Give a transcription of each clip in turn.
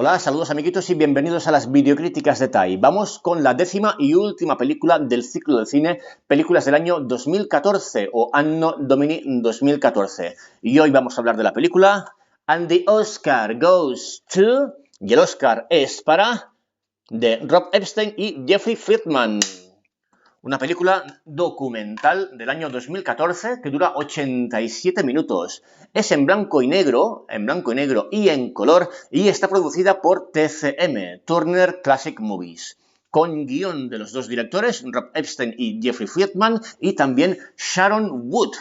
Hola, saludos amiguitos y bienvenidos a las videocríticas de TAI. Vamos con la 10ª y última película del ciclo del cine, películas del año 2014 o Anno Domini 2014. Y hoy vamos a hablar de la película And the Oscar Goes to... Y el Oscar es para... de Rob Epstein y Jeffrey Friedman. Una película documental del año 2014 que dura 87 minutos. Es en blanco y negro y en color y está producida por TCM, Turner Classic Movies, con guión de los dos directores, Rob Epstein y Jeffrey Friedman, y también Sharon Wood,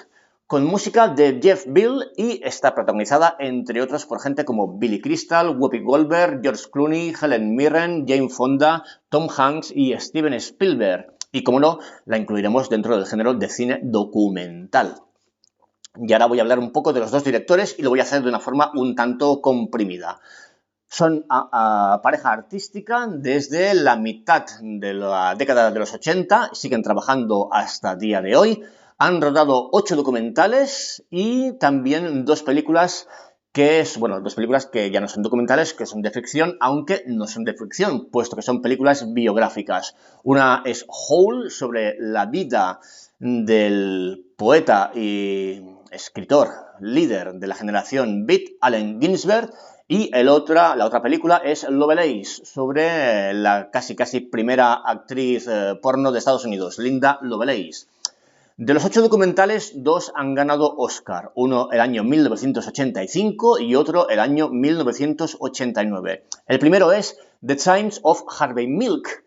con música de Jeff Beal, y está protagonizada, entre otros, por gente como Billy Crystal, Whoopi Goldberg, George Clooney, Helen Mirren, Jane Fonda, Tom Hanks y Steven Spielberg. Y, como no, la incluiremos dentro del género de cine documental. Y ahora voy a hablar un poco de los dos directores y lo voy a hacer de una forma un tanto comprimida. Son pareja artística desde la mitad de la década de los 80, siguen trabajando hasta el día de hoy. Han rodado 8 documentales y también dos películas dos películas que ya no son documentales, que son de ficción, aunque no son de ficción, puesto que son películas biográficas. Una es Hole, sobre la vida del poeta y escritor, líder de la generación Beat, Allen Ginsberg, y la otra película es Lovelace, sobre la casi primera actriz porno de Estados Unidos, Linda Lovelace. De los 8 documentales, 2 han ganado Oscar, uno el año 1985 y otro el año 1989. El primero es The Times of Harvey Milk,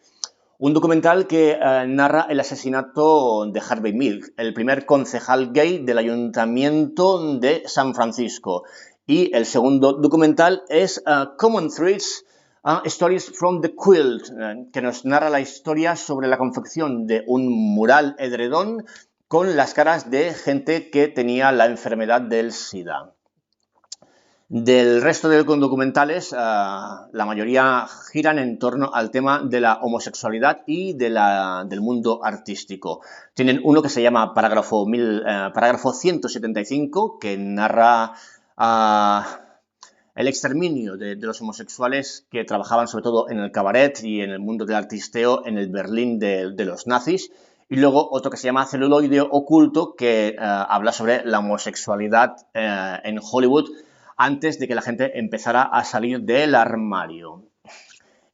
un documental que narra el asesinato de Harvey Milk, el primer concejal gay del Ayuntamiento de San Francisco. Y el segundo documental es Common Threads, Stories from the Quilt, que nos narra la historia sobre la confección de un mural edredón con las caras de gente que tenía la enfermedad del SIDA. Del resto de documentales, la mayoría giran en torno al tema de la homosexualidad y del mundo artístico. Tienen uno que se llama Parágrafo 175, que narra el exterminio de los homosexuales que trabajaban sobre todo en el cabaret y en el mundo del artisteo en el Berlín de los nazis. Y luego otro que se llama Celuloide Oculto, que habla sobre la homosexualidad en Hollywood antes de que la gente empezara a salir del armario.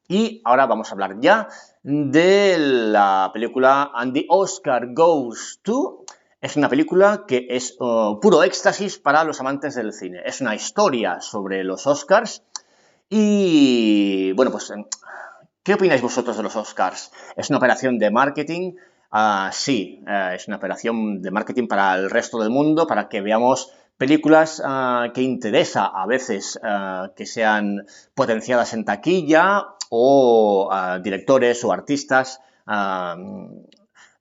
Y ahora vamos a hablar ya de la película And the Oscar Goes to. Es una película que es puro éxtasis para los amantes del cine. Es una historia sobre los Oscars y, bueno, pues, ¿qué opináis vosotros de los Oscars? ¿Es una operación de marketing? Sí, es una operación de marketing para el resto del mundo, para que veamos películas que interesa a veces que sean potenciadas en taquilla, o directores o artistas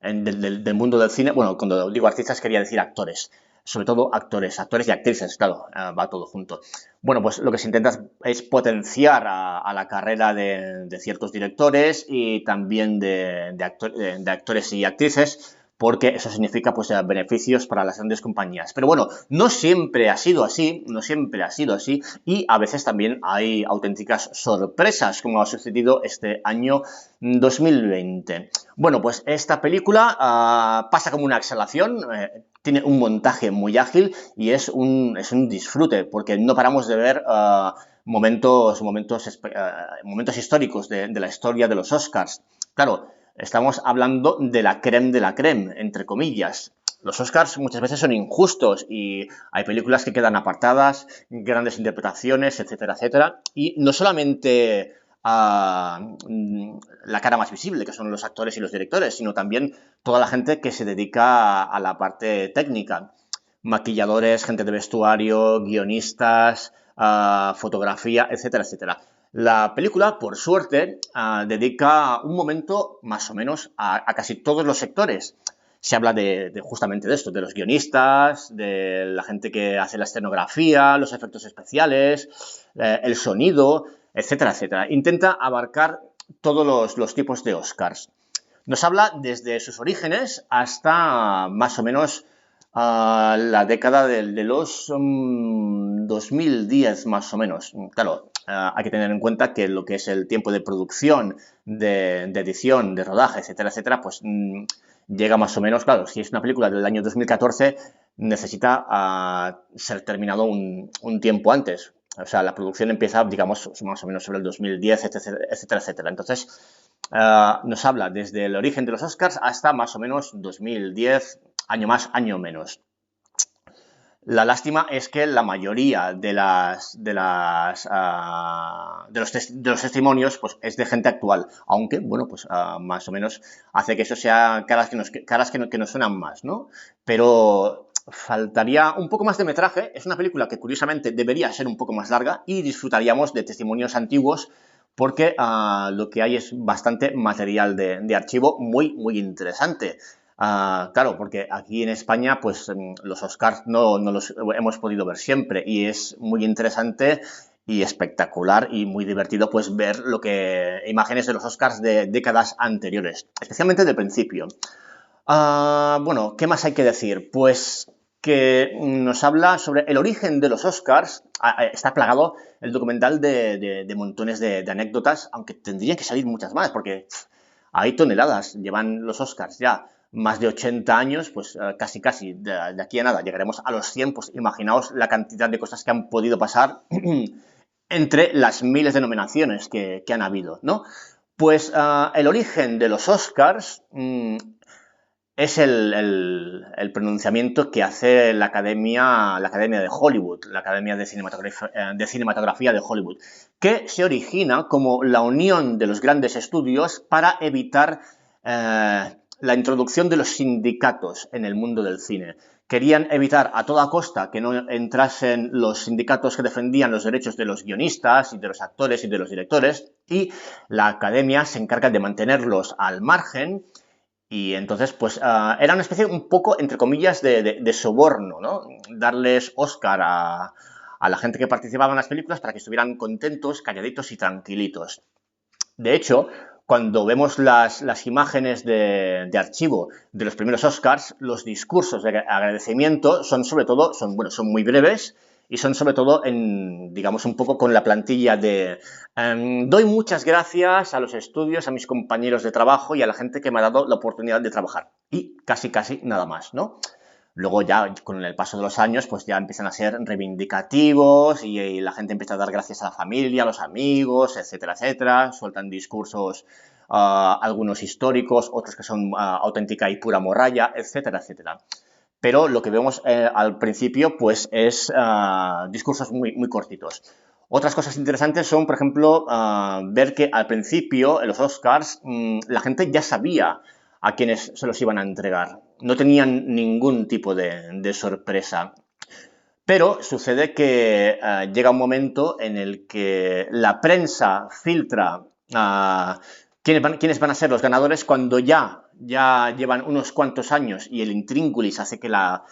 del mundo del cine. Bueno, cuando digo artistas quería decir actores. Sobre todo actores y actrices, claro, va todo junto. Bueno, pues lo que se intenta es potenciar a la carrera de ciertos directores y también de actores y actrices, porque eso significa pues beneficios para las grandes compañías. Pero bueno, no siempre ha sido así, y a veces también hay auténticas sorpresas, como ha sucedido este año 2020. Bueno, pues esta película pasa como una exhalación, tiene un montaje muy ágil y es un disfrute, porque no paramos de ver momentos históricos de la historia de los Oscars. Claro, estamos hablando de la creme, entre comillas. Los Oscars muchas veces son injustos y hay películas que quedan apartadas, grandes interpretaciones, etcétera, etcétera. Y no solamente la cara más visible, que son los actores y los directores, sino también toda la gente que se dedica a la parte técnica. Maquilladores, gente de vestuario, guionistas, fotografía, etcétera, etcétera. La película, por suerte, dedica un momento más o menos a casi todos los sectores. Se habla justamente de esto, de los guionistas, de la gente que hace la escenografía, los efectos especiales, el sonido, etcétera, etcétera. Intenta abarcar todos los tipos de Oscars. Nos habla desde sus orígenes hasta más o menos la década de los 2010 más o menos. Claro, hay que tener en cuenta que lo que es el tiempo de producción, de edición, de rodaje, etcétera, etcétera, pues llega más o menos, claro, si es una película del año 2014, necesita ser terminado un tiempo antes. O sea, la producción empieza, digamos, más o menos sobre el 2010, etcétera, etcétera, etcétera. Entonces, nos habla desde el origen de los Oscars hasta más o menos 2010, año más, año menos. La lástima es que la mayoría de los testimonios pues, es de gente actual, aunque, bueno, pues más o menos hace que eso sea caras que nos suenan más, ¿no? Pero faltaría un poco más de metraje. Es una película que curiosamente debería ser un poco más larga y disfrutaríamos de testimonios antiguos porque lo que hay es bastante material de archivo muy interesante. Claro, porque aquí en España, pues los Oscars no los hemos podido ver siempre y es muy interesante y espectacular y muy divertido pues ver imágenes de los Oscars de décadas anteriores, especialmente del principio. Bueno, ¿qué más hay que decir? Pues que nos habla sobre el origen de los Oscars. Está plagado el documental de montones de anécdotas, aunque tendrían que salir muchas más, porque hay toneladas. Llevan los Oscars ya más de 80 años, pues casi, de aquí a nada, llegaremos a los 100, pues imaginaos la cantidad de cosas que han podido pasar entre las miles de nominaciones que han habido, ¿no? Pues el origen de los Oscars es el pronunciamiento que hace la Academia de Hollywood, la Academia de Cinematografía de Hollywood, que se origina como la unión de los grandes estudios para evitar la introducción de los sindicatos en el mundo del cine. Querían evitar a toda costa que no entrasen los sindicatos que defendían los derechos de los guionistas y de los actores y de los directores, y la Academia se encarga de mantenerlos al margen. Y entonces, pues era una especie un poco, entre comillas, de soborno, ¿no? Darles Oscar a la gente que participaba en las películas para que estuvieran contentos, calladitos y tranquilitos. De hecho, cuando vemos las imágenes de archivo de los primeros Oscars, los discursos de agradecimiento son sobre todo, son muy breves y son sobre todo digamos, un poco con la plantilla de doy muchas gracias a los estudios, a mis compañeros de trabajo y a la gente que me ha dado la oportunidad de trabajar. Y casi nada más, ¿no? Luego ya con el paso de los años pues ya empiezan a ser reivindicativos y la gente empieza a dar gracias a la familia, a los amigos, etcétera, etcétera. Sueltan discursos, algunos históricos, otros que son auténtica y pura morralla, etcétera, etcétera. Pero lo que vemos al principio pues es discursos muy cortitos. Otras cosas interesantes son, por ejemplo, ver que al principio en los Oscars la gente ya sabía a quienes se los iban a entregar. No tenían ningún tipo de sorpresa. Pero sucede que llega un momento en el que la prensa filtra quiénes van a ser los ganadores cuando ya llevan unos cuantos años y el intríngulis hace que la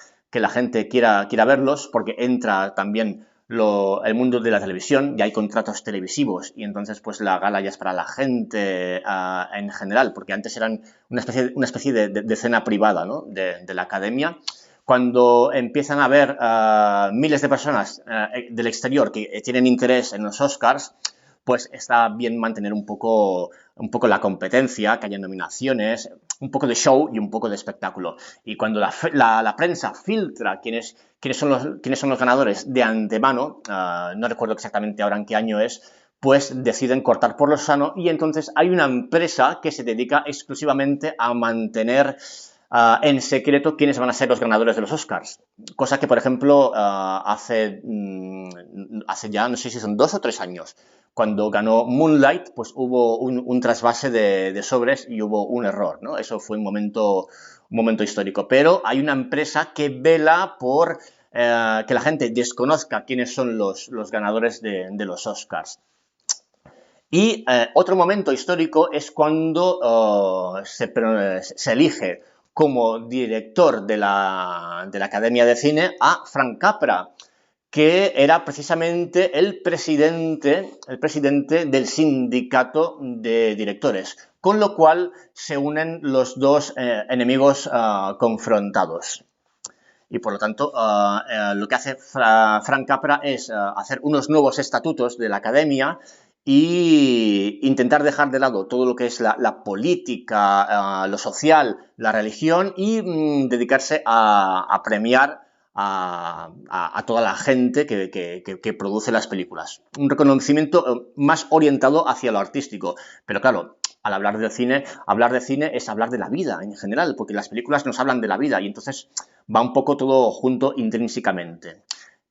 gente quiera verlos, porque entra también el mundo de la televisión, ya hay contratos televisivos y entonces pues la gala ya es para la gente en general, porque antes eran una especie de cena privada, ¿no? de la academia. Cuando empiezan a haber miles de personas del exterior que tienen interés en los Oscars, pues está bien mantener un poco la competencia, que haya nominaciones, un poco de show y un poco de espectáculo. Y cuando la prensa filtra quiénes son los ganadores de antemano, no recuerdo exactamente ahora en qué año es, pues deciden cortar por lo sano y entonces hay una empresa que se dedica exclusivamente a mantener en secreto quiénes van a ser los ganadores de los Oscars. Cosa que, por ejemplo, hace ya, no sé si son 2 o 3 años, cuando ganó Moonlight, pues hubo un trasvase de sobres y hubo un error, ¿no? Eso fue un momento histórico. Pero hay una empresa que vela por que la gente desconozca quiénes son los ganadores de los Oscars. Y otro momento histórico es cuando se elige como director de la Academia de Cine a Frank Capra, que era precisamente el presidente del sindicato de directores, con lo cual se unen los dos enemigos confrontados. y por lo tanto lo que hace Frank Capra es hacer unos nuevos estatutos de la academia y intentar dejar de lado todo lo que es la política, lo social, la religión y dedicarse a premiar a toda la gente que produce las películas. Un reconocimiento más orientado hacia lo artístico. Pero claro, al hablar de cine es hablar de la vida en general, porque las películas nos hablan de la vida y entonces va un poco todo junto intrínsecamente.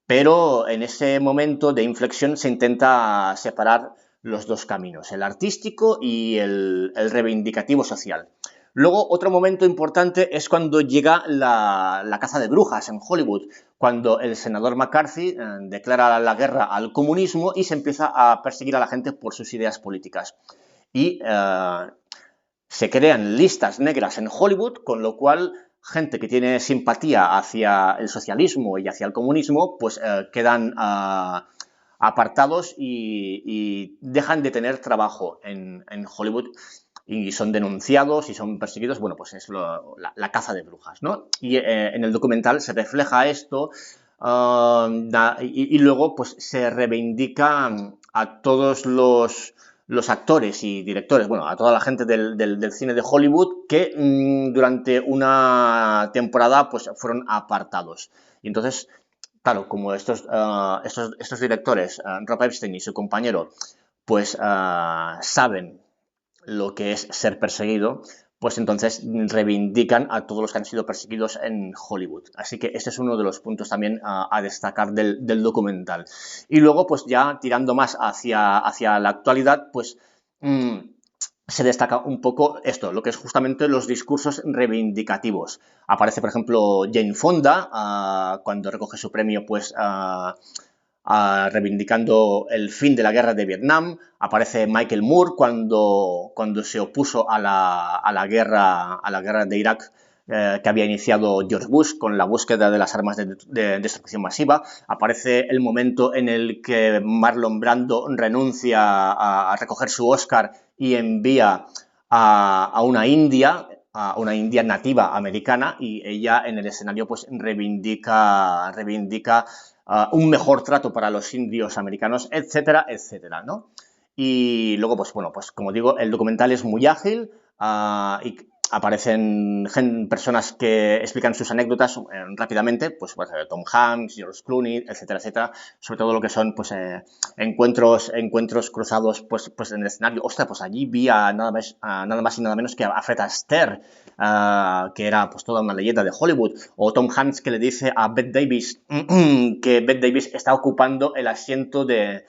Pero en ese momento de inflexión se intenta separar los dos caminos, el artístico y el reivindicativo social. Luego, otro momento importante es cuando llega la caza de brujas en Hollywood, cuando el senador McCarthy declara la guerra al comunismo y se empieza a perseguir a la gente por sus ideas políticas. Y se crean listas negras en Hollywood, con lo cual gente que tiene simpatía hacia el socialismo y hacia el comunismo, pues quedan apartados y dejan de tener trabajo en Hollywood y son denunciados y son perseguidos. Bueno, pues es la caza de brujas, ¿no? Y en el documental se refleja esto y luego pues se reivindica a todos los actores y directores, bueno, a toda la gente del cine de Hollywood que durante una temporada pues fueron apartados. Y entonces, claro, como estos directores, Rob Epstein y su compañero, pues saben lo que es ser perseguido, pues entonces reivindican a todos los que han sido perseguidos en Hollywood. Así que este es uno de los puntos también a destacar del documental. Y luego, pues ya tirando más hacia la actualidad, pues se destaca un poco esto, lo que es justamente los discursos reivindicativos. Aparece, por ejemplo, Jane Fonda, cuando recoge su premio, pues reivindicando el fin de la guerra de Vietnam. Aparece Michael Moore cuando se opuso a la guerra de Irak que había iniciado George Bush con la búsqueda de las armas de destrucción masiva. Aparece el momento en el que Marlon Brando renuncia a recoger su Oscar y envía a una india nativa americana, y ella en el escenario pues reivindica un mejor trato para los indios americanos, etcétera, etcétera, ¿no? Y luego, pues bueno, pues como digo, el documental es muy ágil y aparecen personas que explican sus anécdotas rápidamente, pues Tom Hanks, George Clooney, etcétera, etcétera, sobre todo lo que son pues encuentros cruzados pues en el escenario. Ostras, pues allí vi a nada más y nada menos que a Fred Astaire, que era pues toda una leyenda de Hollywood, o Tom Hanks que le dice a Bette Davis que Bette Davis está ocupando el asiento de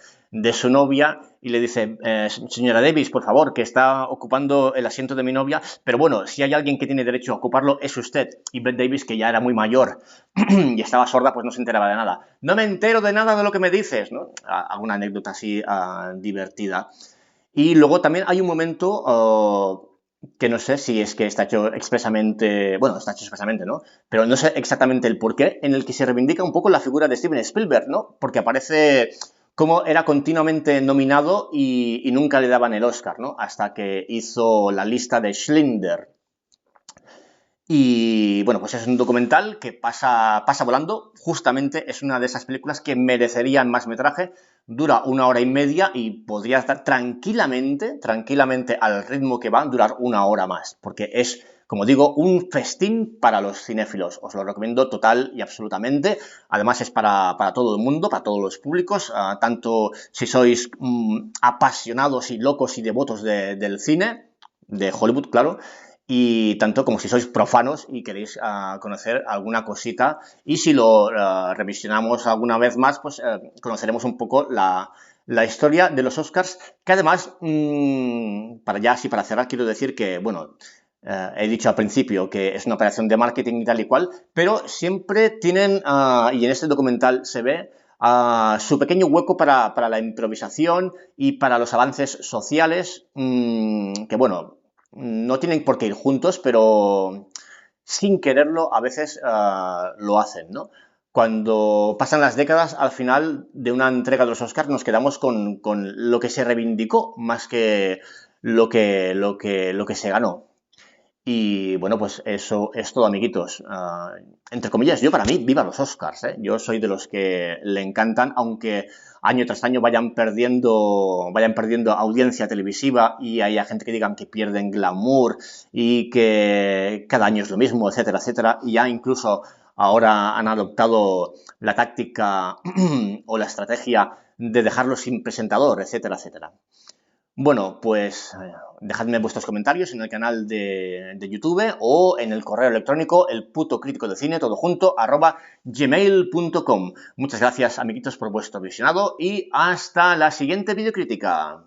su novia y le dice, señora Davis, por favor, que está ocupando el asiento de mi novia, pero bueno, si hay alguien que tiene derecho a ocuparlo es usted. Y Bette Davis, que ya era muy mayor y estaba sorda, pues no se enteraba de nada. No me entero de nada de lo que me dices, ¿no? Alguna anécdota así divertida. Y luego también hay un momento que no sé si es que está hecho expresamente, bueno, está hecho expresamente, ¿no? Pero no sé exactamente el porqué, en el que se reivindica un poco la figura de Steven Spielberg, ¿no? Porque aparece cómo era continuamente nominado y nunca le daban el Oscar, ¿no? Hasta que hizo la lista de Schindler. Y bueno, pues es un documental que pasa volando. Justamente es una de esas películas que merecerían más metraje. Dura 1 hora y media y podría estar tranquilamente al ritmo que va, durar 1 hora más. Porque es, como digo, un festín para los cinéfilos. Os lo recomiendo total y absolutamente. Además es para todo el mundo, para todos los públicos. Tanto si sois apasionados y locos y devotos del cine, de Hollywood, claro, y tanto como si sois profanos y queréis conocer alguna cosita, y si lo revisionamos alguna vez más, pues conoceremos un poco la historia de los Oscars, que además, para cerrar, quiero decir que, bueno, he dicho al principio que es una operación de marketing y tal y cual, pero siempre tienen, y en este documental se ve, su pequeño hueco para la improvisación y para los avances sociales, que bueno, no tienen por qué ir juntos, pero sin quererlo a veces lo hacen, ¿no? Cuando pasan las décadas, al final de una entrega de los Oscars nos quedamos con lo que se reivindicó más que lo que se ganó. Y bueno, pues eso es todo, amiguitos. Entre comillas, yo para mí, viva los Oscars, ¿eh? Yo soy de los que le encantan, aunque año tras año vayan perdiendo audiencia televisiva y haya gente que digan que pierden glamour y que cada año es lo mismo, etcétera, etcétera. Y ya incluso ahora han adoptado la táctica o la estrategia de dejarlo sin presentador, etcétera, etcétera. Bueno, pues dejadme vuestros comentarios en el canal de YouTube o en el correo electrónico elputocríticodecine, todo junto, @gmail.com. Muchas gracias, amiguitos, por vuestro visionado y hasta la siguiente videocrítica.